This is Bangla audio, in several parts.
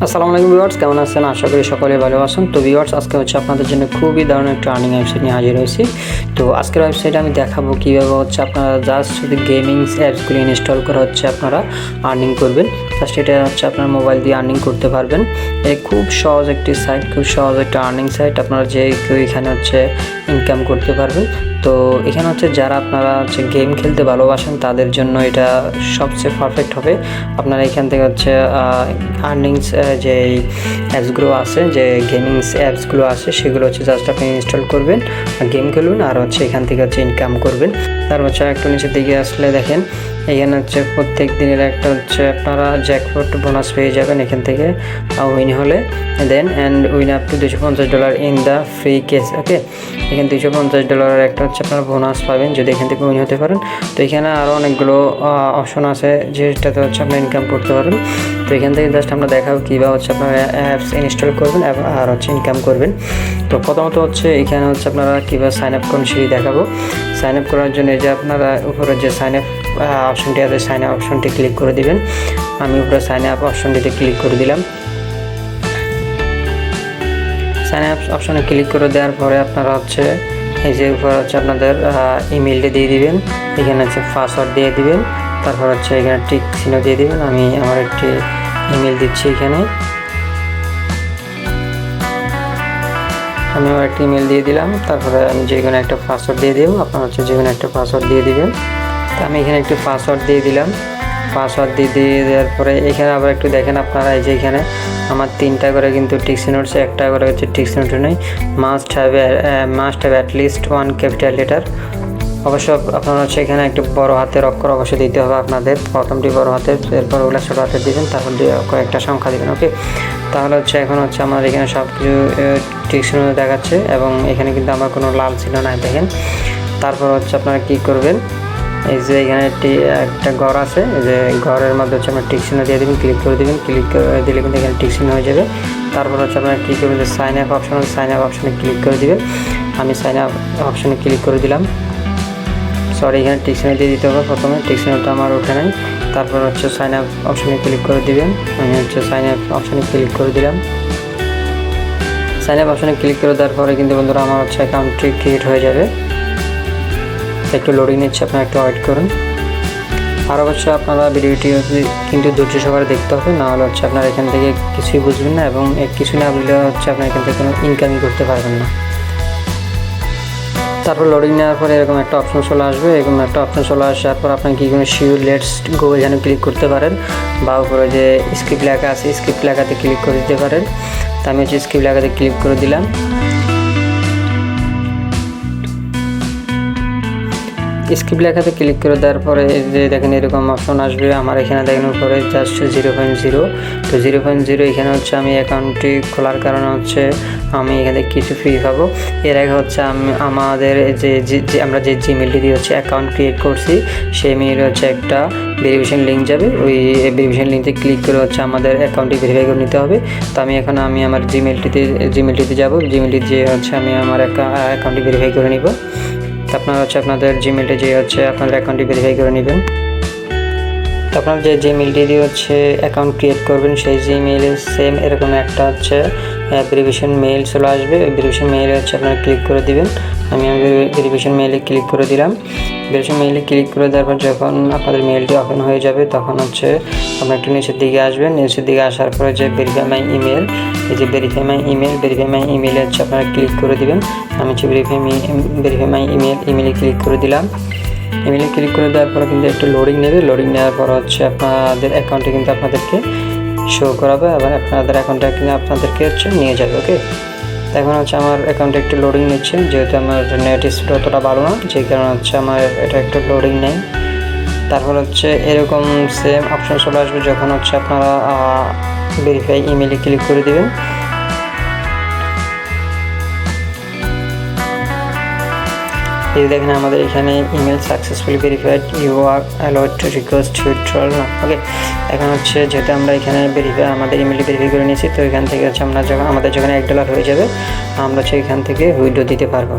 আসসালামু আলাইকুম ভিউয়ার্স, কেমন আছেন? আশা করি সকলে ভালো আছেন। তো ভিউয়ার্স, আজকে আপনাদের জন্য খুবই দারুণ একটা আর্নিং ওয়েবসাইট নিয়ে হাজির হয়েছি। তো আজকের ওয়েবসাইটে আমি দেখাবো কীভাবে আপনারা জাস্ট যদি গেমিং অ্যাপসগুলি ইনস্টল করে আপনারা আর্নিং করবেন। জাস্ট এটা আপনার মোবাইল দিয়ে আর্নিং করতে পারবেন। খুব সহজ একটি সাইট, খুব সহজ একটা আর্নিং সাইট। আপনারা যে কেউ এখানে ইনকাম করতে পারবেন। তো এখানে যারা আপনারা গেম খেলতে ভালোবাসেন তাদের জন্য এটা সবচেয়ে পারফেক্ট হবে। আপনারা এখান থেকে আর্নিংস যে অ্যাপসগুলো আছে, যে গেমিং অ্যাপসগুলো আছে, সেগুলো জাস্ট আপনি ইনস্টল করবেন, গেম খেলবেন, আর এখান থেকে ইনকাম করবেন। তারপর একটু নিচের দিকে আসলে দেখেন এখানে প্রত্যেক দিনের একটা আপনারা জ্যাকপট বোনাস পেয়ে যাবেন এখান থেকে উইন হলে। Then and win up to $250 in the free case. Okay, এখানে $250 একটা আপনারা বোনাস পাবেন যদি এখান থেকে উইন হতে পারেন। তো এখানে আরও অনেকগুলো অপশন আছে যেটাতে আপনারা ইনকাম করতে পারেন। তো এখান থেকে জাস্ট আমরা দেখাবো কীভাবে আপনারা অ্যাপস ইনস্টল করবেন আর ইনকাম করবেন। তো প্রথমত এখানে আপনারা কীভাবে সাইন আপ করুন সেটি দেখাবো। সাইন আপ করার জন্য যে আপনারা উপরে যে সাইন আপ অপশনটি আছে, সাইন আপ অপশনটি ক্লিক করে দিবেন। আমি উপরে সাইন আপ অপশনটিতে ক্লিক করে দিলাম। সাইন আপ অপশনে ক্লিক করে দেওয়ার পরে আপনারা এই যে উপরে আপনাদের ইমেলটা দিয়ে দিবেন, এখানে পাসওয়ার্ড দিয়ে দিবেন, তারপর এখানে টিক চিহ্ন দিয়ে দিবেন। আমি আমার একটি ইমেল দিচ্ছি, এখানে আমি আমার একটি ইমেল দিয়ে দিলাম। তারপরে আমি যে কোনো একটা পাসওয়ার্ড দিয়ে দেবো। আপনারা যে কোনো একটা পাসওয়ার্ড দিয়ে দিবেন। তো আমি এখানে একটি পাসওয়ার্ড দিয়ে দিলাম। পাসওয়ার্ড দিয়ে দেওয়ার পরে এখানে আবার একটু দেখেন আপনারা, এই যে এখানে আমার 3টা করে কিন্তু টিক চিহ্ন উঠছে, একটা করে টিক চিহ্ন নেই। Must have at least 1 capital letter. অবশ্য আপনারা এখানে একটু বড় হাতের অক্ষর অবশ্যই দিতে হবে আপনাদের। প্রথমটি বড় হাতের, এরপর ওগুলো ছোটো হাতে দিবেন, তারপর কয়েকটা সংখ্যা দেবেন। ওকে, তাহলে এখন আমার এখানে সব কিছু টিক চিহ্ন দেখাচ্ছে এবং এখানে কিন্তু আমার কোনো লাল চিহ্ন নাই দেখেন। তারপর আপনারা কী করবেন, এই যে এখানে একটা ঘর আছে, যে ঘরের মধ্যে আপনার টিক চিহ্ন দিয়ে দেবেন, ক্লিক করে দেবেন। ক্লিক করে দিলে কিন্তু এখানে টিক চিহ্ন হয়ে যাবে। তারপর আপনারা কী করবেন, যে sign up option, sign up অপশনে ক্লিক করে দেবেন। আমি সাইন আপ অপশনে ক্লিক করে দিলাম। সরি, এখানে টিক চিহ্ন দিয়ে দিতে হবে প্রথমে, টিক চিহ্নটা আমার ওঠে নাই। তারপর সাইন আপ অপশনে ক্লিক করে দিবেন। আমি সাইন আপ অপশনে ক্লিক করে দিলাম। সাইন আপ অপশনে ক্লিক করে দেওয়ার পরে কিন্তু বন্ধুরা আমার অ্যাকাউন্টটি ক্রিয়েট হয়ে যাবে। একটু লোডিং নিচ্ছে, আপনারা একটু ওয়েট করুন। আর অবশ্যই আপনারা ভিডিওটি কিন্তু ধৈর্য সহকারে দেখতে হবে, না হলে আপনারা এখান থেকে কিছুই বুঝবেন না এবং কিছু না বুঝলে আপনারা এখান থেকে কোনো ইনকামই করতে পারবেন না। তারপর লোডিং নেওয়ার পরে এরকম একটা অপশন চলে আসবে। এরকম একটা অপশন চলে আসার পর আপনি কি কোনো শিওর লেটস গো এখানে ক্লিক করতে পারেন, বা উপরে যে স্ক্রিপ্ট লেখা আছে স্ক্রিপ্ট লেখাতে ক্লিক করে দিতে পারেন। তো আমি স্ক্রিপ্ট লেখাতে ক্লিক করে দিলাম। স্ক্রিপ্ট লেখাতে ক্লিক করে দেওয়ার পরে যে দেখেন এরকম অপশন আসবে। আমার এখানে দেখেন উপরে জাস্ট 0.0। তো 0.0 এখানে আমি অ্যাকাউন্টটি খোলার কারণে আমি এখানে কিছু ফ্রি পাবো। এর আগে আমি আমাদের যে আমরা যে জিমেলটি দিয়ে অ্যাকাউন্ট ক্রিয়েট করছি, সেই মেইল একটা ভেরিফিকেশন লিঙ্ক যাবে। ওই ভেরিফিকেশন লিঙ্কে ক্লিক করে আমাদের অ্যাকাউন্টটি ভেরিফাই করে নিতে হবে। তো আমি এখন আমার জিমেলটিতে যাব। জিমেলটি যে আমি আমার অ্যাকাউন্টটি ভেরিফাই করে নিব। আপনারা আপনাদের জিমেলটা যে আপনাদের অ্যাকাউন্টটি ভেরিফাই করে নেবেন। তো আপনারা যে জিমেলটি দিয়ে অ্যাকাউন্ট ক্রিয়েট করবেন, সেই জিমেইলে সেম এরকম একটা ভেরিফিকেশন মেইল চলে আসবে। ওই ভেরিফিকেশন মেইলে আপনারা ক্লিক করে দিবেন। আমি ভেরিফিকেশন মেইলে ক্লিক করে দিলাম। ভেরিফিকেশন মেইলে ক্লিক করে দেওয়ার পর যখন আপনাদের মেইলটি ওপেন হয়ে যাবে, তখন আপনারা একটু নিচের দিকে আসবেন। নিচের দিকে আসার পরে যে ভেরিফাই মাই ইমেল, এই যে ভেরিফাই মাই ইমেলে আপনারা ক্লিক করে দিবেন। আমি ভেরিফাই মাই ইমেলে ক্লিক করে দিলাম। ইমেলে ক্লিক করে দেওয়ার পরে কিন্তু একটু লোডিং নেবে। লোডিং নেওয়ার পর আপনাদের অ্যাকাউন্টে কিন্তু আপনাদেরকে শো করাবে, আবার আপনাদের অ্যাকাউন্টে কিন্তু আপনাদেরকে নিয়ে যাবে। ওকে, এখন আমার অ্যাকাউন্টে একটু লোডিং নিচ্ছে, যেহেতু আমার নেট স্পিড অতটা ভালো না, যেই কারণে আমার এটা একটু লোডিং নেই। তারপর এরকম সেম অপশন চলে আসবে যখন আপনারা ভেরিফাই ইমেলে ক্লিক করে দেবেন। এই দেখেন আমাদের এখানে email successfully verified, you are allowed to request withdrawal না। ওকে, এখন যেহেতু আমরা এখানে আমাদের ইমেলটি ভেরিফাই করে নিয়েছি, তো এখান থেকে আমরা আমাদের যখন $1 হয়ে যাবে, আমরা এখান থেকে উইথড্র দিতে পারবো।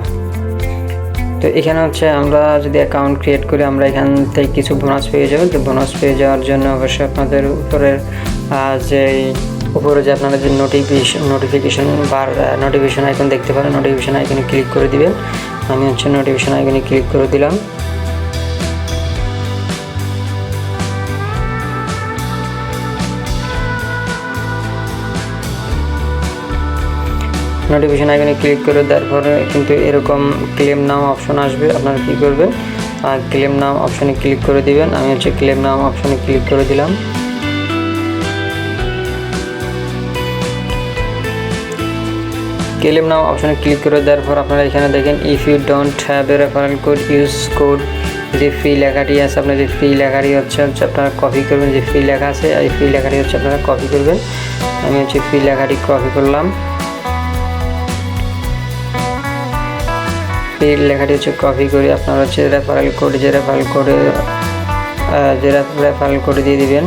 তো এখানে আমরা যদি অ্যাকাউন্ট ক্রিয়েট করি, আমরা এখান থেকে কিছু বোনাস পেয়ে যাবো। তো বোনাস পেয়ে যাওয়ার জন্য অবশ্যই আপনাদের উপরের যে উপরে যে আপনারা যে নোটিফিকেশন বার নোটিফিকেশন আইকন দেখতে পারেন, নোটিফিকেশন আইকনে ক্লিক করে দিবেন। আমি হচ্ছে নোটিফিকেশন আইকনে ক্লিক করে দিলাম। নোটিফিকেশন আইকনে ক্লিক করে দেওয়ার পরে কিন্তু এরকম ক্লেম নাও অপশন আসবে। আপনারা কী করবেন, ক্লেম নাও অপশনে ক্লিক করে দিবেন। আমি হচ্ছে ক্লেম নাও অপশনে ক্লিক করে দিলাম। ক্লেম নাও অপশনে ক্লিক করে দেওয়ার পর আপনারা এখানে দেখেন if you don't have a referral code use code, যে ফ্রি লেখাটি আছে আপনার যে ফ্রি লেখাটি হচ্ছে আপনারা কপি করবেন। যে ফ্রি লেখা আছে এই ফ্রি লেখাটি হচ্ছে আপনারা কপি করবেন। আমি হচ্ছে ফ্রি লেখাটি কপি করলাম। ফ্রি লেখাটি হচ্ছে কপি করে আপনারা হচ্ছে রেফারেল কোড যে রেফারেল কোড দিয়ে দিবেন।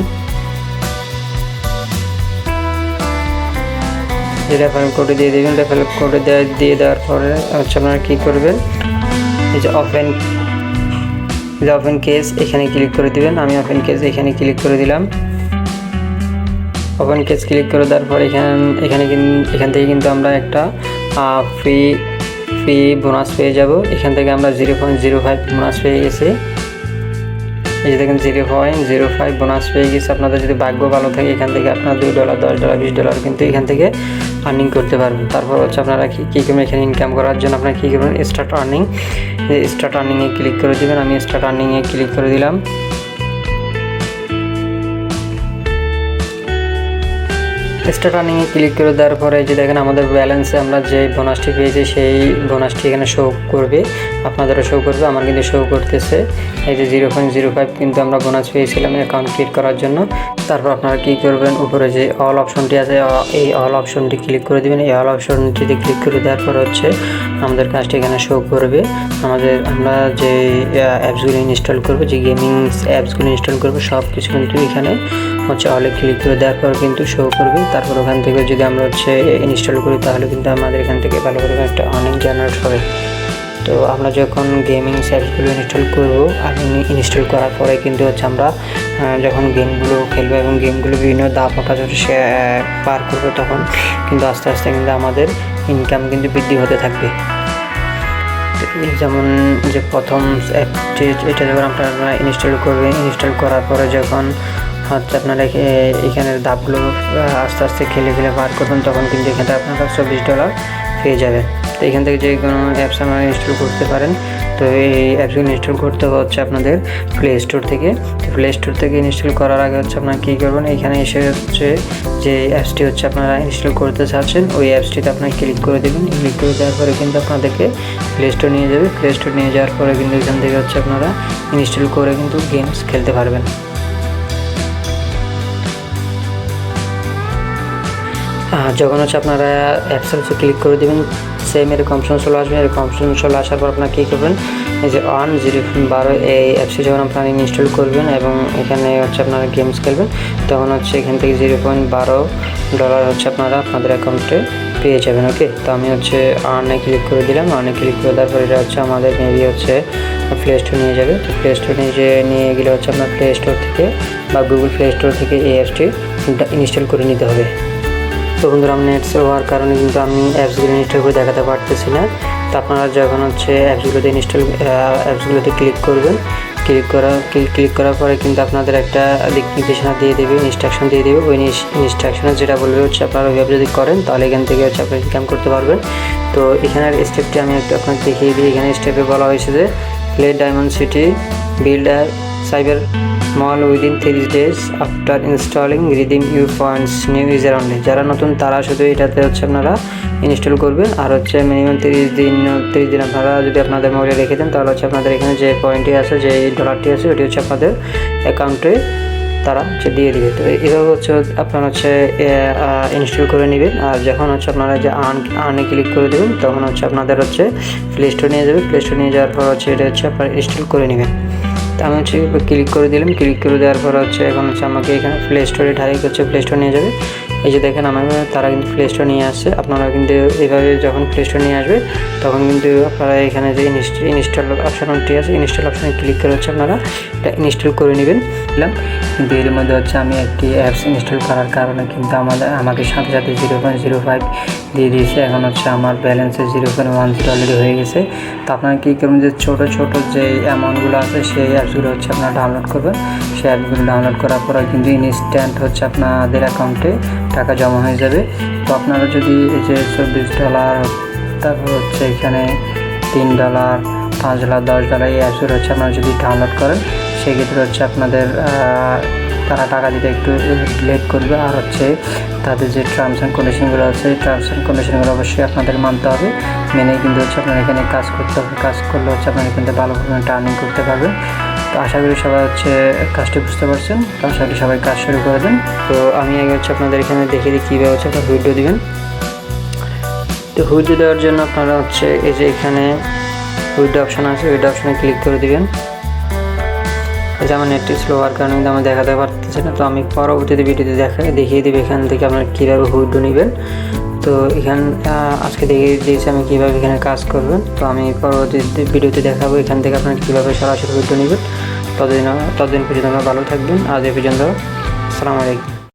রেফারেল কোড দিয়ে দিবেন। রেফারেল কোড দিয়ে দেওয়ার পরে হচ্ছে আপনারা কী করবেন, এই যে ওপেন কেস এখানে ক্লিক করে দিবেন। আমি ওপেন কেস এখানে ক্লিক করে দিলাম। ওপেন কেস ক্লিক করে দেওয়ার পর এখান থেকে কিন্তু আমরা একটা ফ্রি বোনাস পেয়ে যাব। এখান থেকে আমরা 0.05 বোনাস পেয়ে গেছি। এই যে দেখেন 0.05 বোনাস পেয়ে গেছে। আপনাদের যদি ভাগ্য ভালো থাকে এখান থেকে আপনারা $2, $10, $20 কিন্তু এখান থেকে আর্নিং করতে পারবেন। তারপর হচ্ছে আপনারা কী করবেন, এখানে ইনকাম করার জন্য আপনারা কী করবেন, স্টার্ট আর্নিংয়ে ক্লিক করে দেবেন। আমি স্টার্ট আর্নিংয়ে ক্লিক করে দিলাম। স্টার্ট আর্নিংয়ে ক্লিক করে দেওয়ার পরে যে দেখেন আমাদের ব্যালেন্সে আমরা যে বোনাসটি পেয়েছি সেই বোনাসটি এখানে শো করবে, আপনাদেরও শো করবে। আমার কিন্তু শো করতেছে এই যে 0.05 কিন্তু আমরা বোনাস পেয়েছিলাম অ্যাকাউন্ট ক্রিয়েট করার জন্য। তারপর আপনারা কী করবেন, উপরে যে অল অপশনটি আছে এই অল অপশনটি ক্লিক করে দেবেন। এই অল অপশনটিতে ক্লিক করে দেওয়ার পর হচ্ছে আমাদের কাজটি এখানে শো করবে। আমরা যে অ্যাপসগুলো ইনস্টল করবো, যে গেমিং অ্যাপসগুলো ইনস্টল করবো সব কিছু কিন্তু এখানে হচ্ছে অলে ক্লিক করে দেওয়ার পর কিন্তু শো করবে। তারপর ওখান থেকে যদি আমরা হচ্ছে ইনস্টল করি তাহলে কিন্তু আমাদের এখান থেকে ভালো করে একটা আর্নিং জেনারেট হবে। তো আমরা যখন গেমিং অ্যাপসগুলো ইনস্টল করবো, ইনস্টল করার পরে কিন্তু হচ্ছে আমরা যখন গেমগুলো খেলবো এবং গেমগুলো বিভিন্ন ধাপ সে পার করবো, তখন কিন্তু আস্তে আস্তে কিন্তু আমাদের ইনকাম কিন্তু বৃদ্ধি হতে থাকবে। যেমন যে প্রথম অ্যাপটি এটা যখন আপনারা ইনস্টল করবেন, ইনস্টল করার পরে যখন হচ্ছে আপনারা এখানের ধাপগুলো আস্তে আস্তে খেলে পার করবেন, তখন কিন্তু এখানে আপনারা $20 পেয়ে যাবেন। তো এখান থেকে যে কোনো অ্যাপস আপনারা ইনস্টল করতে পারেন। তো এই অ্যাপসগুলো ইনস্টল করতে হচ্ছে আপনাদের প্লে স্টোর থেকে। তো প্লে স্টোর থেকে ইনস্টল করার আগে হচ্ছে আপনারা কী করবেন, এখানে এসে হচ্ছে যে অ্যাপসটি হচ্ছে আপনারা ইনস্টল করতে চাচ্ছেন ওই অ্যাপসটিতে আপনারা ক্লিক করে দেবেন। ক্লিক করে দেওয়ার পরে কিন্তু আপনাদেরকে প্লে স্টোর নিয়ে যাবে। প্লে স্টোর নিয়ে যাওয়ার পরে কিন্তু এখান থেকে হচ্ছে আপনারা ইনস্টল করে কিন্তু গেমস খেলতে পারবেন। যখন হচ্ছে আপনারা অ্যাপসে ক্লিক করে দেবেন, সেম এরকম অপশন চলে আসবে। এরকম অপশন চলে আসার পর আপনারা কী করবেন, এই যে 0.12 এই অ্যাপসে যখন আপনারা ইনস্টল করবেন এবং এখানে হচ্ছে আপনারা গেমস খেলবেন, তখন হচ্ছে এখান থেকে $0.12 হচ্ছে আপনাদের অ্যাকাউন্টে পেয়ে যাবেন। ওকে, তো আমি হচ্ছে আর্নে ক্লিক করে দিলাম। আর্নে ক্লিক করে দেওয়ার পর এটা হচ্ছে আমাদের মেবি হচ্ছে প্লে স্টোর নিয়ে যাবে। তো প্লে স্টোর নিয়ে গেলে হচ্ছে আপনার প্লে স্টোর থেকে বা গুগল প্লে স্টোর থেকে এই অ্যাপসটি ইনস্টল করে নিতে হবে। তো বন্ধুরা, আমি নেট স্লো হওয়ার কারণে কিন্তু আমি অ্যাপসগুলো ইনস্টল করে দেখাতে পারতেছি না। তো আপনারা যখন হচ্ছে অ্যাপসগুলোতে ক্লিক করবেন, ক্লিক করার পরে কিন্তু আপনাদের একটা দিক নির্দেশনা দিয়ে দেবে, ইনস্ট্রাকশন দিয়ে দেবে। ওই ইনস্ট্রাকশনে যেটা বলবে হচ্ছে আপনারা ওইভাবে যদি করেন তাহলে এখান থেকে হচ্ছে আপনারা ইনকাম করতে পারবেন। তো এখানের স্টেপটি আমি একটু আপনাকে দেখিয়ে দিই। এখানে স্টেপে বলা হয়েছে যে play diamond city build a cyber mall within 30 days after installing redeem your points new user only. যারা নতুন তারা শুধু এটাতে হচ্ছে আপনারা ইনস্টল করবেন। আর হচ্ছে মিনিমাম 30 দিন আপনারা যদি আপনাদের মোবাইলে রেখে দেন তাহলে হচ্ছে আপনাদের এখানে যে পয়েন্টটি আছে, যে ডলারটি আছে, ওটি হচ্ছে আপনাদের অ্যাকাউন্টে তারা হচ্ছে দিয়ে দিবে। তো এইভাবে হচ্ছে আপনারা হচ্ছে ইনস্টল করে নেবেন। আর যখন হচ্ছে আপনারা যে আর্নে ক্লিক করে দেবেন তখন হচ্ছে আপনাদের হচ্ছে প্লে স্টোর নিয়ে যাবে। প্লে স্টোর নিয়ে যাওয়ার পর হচ্ছে এটা হচ্ছে আপনারা ইনস্টল করে নেবেন। তো আমি হচ্ছে ক্লিক করে দিলাম। ক্লিক করে দেওয়ার পর হচ্ছে এখন হচ্ছে আমাকে এখানে প্লে স্টোরে ডাইরেক্ট হচ্ছে প্লে স্টোর নিয়ে যাবে। এই যে দেখেন আমার তারা কিন্তু প্লে স্টোর নিয়ে আসছে। আপনারা কিন্তু এইভাবে যখন প্লে স্টোর নিয়ে আসবে তখন কিন্তু আপনারা এখানে যে ইনস্টল অপশনটি আছে, ইনস্টল অপশনে ক্লিক করে হচ্ছে আপনারা এটা ইনস্টল করে নেবেন। কিন্তু এর মধ্যে হচ্ছে আমি একটি অ্যাপস ইনস্টল করার কারণে কিন্তু আমাকে সাথে সাথে 0.05 দিয়ে দিয়েছে। এখন হচ্ছে আমার ব্যালেন্সে 0.10 অলরেডি হয়ে গেছে। তো আপনারা কী করবেন, যে ছোটো ছোটো যে অ্যামাউন্টগুলো আছে সেই অ্যাপসগুলো হচ্ছে আপনারা ডাউনলোড করবেন। সেই অ্যাপসগুলো ডাউনলোড করার পরে কিন্তু ইনস্ট্যান্ট হচ্ছে আপনাদের অ্যাকাউন্টে টাকা জমা হয়ে যাবে। তো আপনারা যদি এই যে $24, তারপর হচ্ছে এখানে $3, $5, $10 এই অ্যাপসগুলো হচ্ছে আপনারা যদি ডাউনলোড করেন, সেক্ষেত্রে হচ্ছে আপনাদের তারা টাকা দিতে একটু লেট করবে। আর হচ্ছে তাদের যে টার্মস অ্যান্ড কন্ডিশনগুলো আছে, টার্মস অ্যান্ড কন্ডিশনগুলো অবশ্যই আপনাদের মানতে হবে। মেনে কিন্তু হচ্ছে আপনারা এখানে কাজ করতে হবে। কাজ করলে হচ্ছে আপনারা এখান থেকে ভালো পরিমাণে আর্নিং করতে পারবেন। তো আশা করি সবাই হচ্ছে কাজটি বুঝতে পারছেন। তো আশা করি সবাই কাজ শুরু করে দেন। তো আমি আগে হচ্ছে আপনাদের এখানে দেখিয়ে দিই কীভাবে হচ্ছে আপনারা হুইড্রো দিবেন। তো হুইড্রো দেওয়ার জন্য আপনারা হচ্ছে এই যে এখানে হুইড্রো অপশান আছে, হুইড্রো অপশানে ক্লিক করে দিবেন। যে আমার নেটটি স্লো হওয়ার কারণে কিন্তু আমি দেখাতে পারতেছি না। তো আমি পরবর্তীতে ভিডিওতে দেখিয়ে দেবো এখান থেকে আপনারা কীভাবে হুইড্রো নেবেন। তো আজকে দেখিয়ে দিয়েছি আমি কীভাবে এখানে কাজ করবেন। তো আমি পরবর্তীতে ভিডিওতে দেখাবো এখান থেকে আপনারা কীভাবে সরাসরি হুইড্রো নেবেন। ততদিন পর্যন্ত আপনারা ভালো থাকবেন। আজ এই পর্যন্ত, আসসালামু আলাইকুম।